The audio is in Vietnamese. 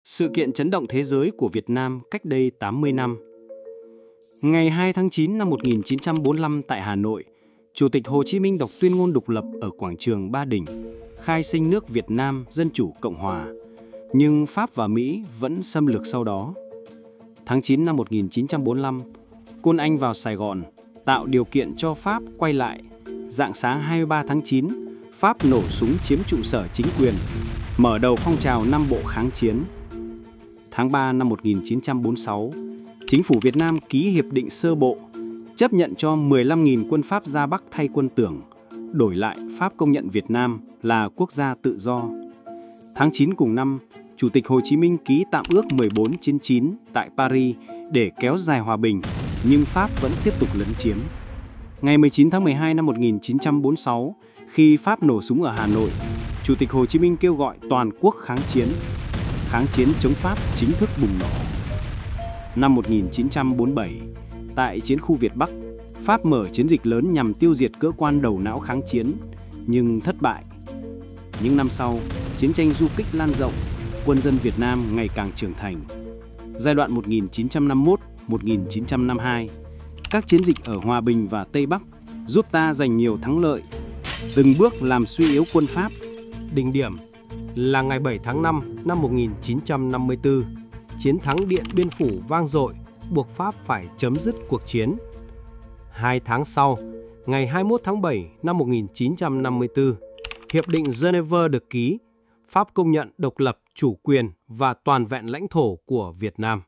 Sự kiện chấn động thế giới của Việt Nam cách đây 80 năm. Ngày 2 tháng 9 năm 1945 tại Hà Nội, Chủ tịch Hồ Chí Minh đọc tuyên ngôn độc lập ở quảng trường Ba Đình, khai sinh nước Việt Nam Dân Chủ Cộng Hòa. Nhưng Pháp và Mỹ vẫn xâm lược sau đó. Tháng 9 năm 1945, quân Anh vào Sài Gòn, tạo điều kiện cho Pháp quay lại. Rạng sáng 23 tháng 9, Pháp nổ súng chiếm trụ sở chính quyền, mở đầu phong trào Nam Bộ kháng chiến. Tháng 3 năm 1946, Chính phủ Việt Nam ký hiệp định sơ bộ, chấp nhận cho 15.000 quân Pháp ra Bắc thay quân Tưởng, đổi lại Pháp công nhận Việt Nam là quốc gia tự do. Tháng 9 cùng năm, Chủ tịch Hồ Chí Minh ký tạm ước 14/9 tại Paris để kéo dài hòa bình, nhưng Pháp vẫn tiếp tục lấn chiếm. Ngày 19 tháng 12 năm 1946, khi Pháp nổ súng ở Hà Nội, Chủ tịch Hồ Chí Minh kêu gọi toàn quốc kháng chiến. Kháng chiến chống Pháp chính thức bùng nổ. Năm 1947, tại chiến khu Việt Bắc, Pháp mở chiến dịch lớn nhằm tiêu diệt cơ quan đầu não kháng chiến, nhưng thất bại. Những năm sau, chiến tranh du kích lan rộng, quân dân Việt Nam ngày càng trưởng thành. Giai đoạn 1951-1952, các chiến dịch ở Hòa Bình và Tây Bắc giúp ta giành nhiều thắng lợi, từng bước làm suy yếu quân Pháp. Đỉnh điểm là ngày 7 tháng 5 năm 1954, chiến thắng Điện Biên Phủ vang dội, buộc Pháp phải chấm dứt cuộc chiến. 2 tháng sau, ngày 21 tháng 7 năm 1954, Hiệp định Geneva được ký, Pháp công nhận độc lập, chủ quyền và toàn vẹn lãnh thổ của Việt Nam.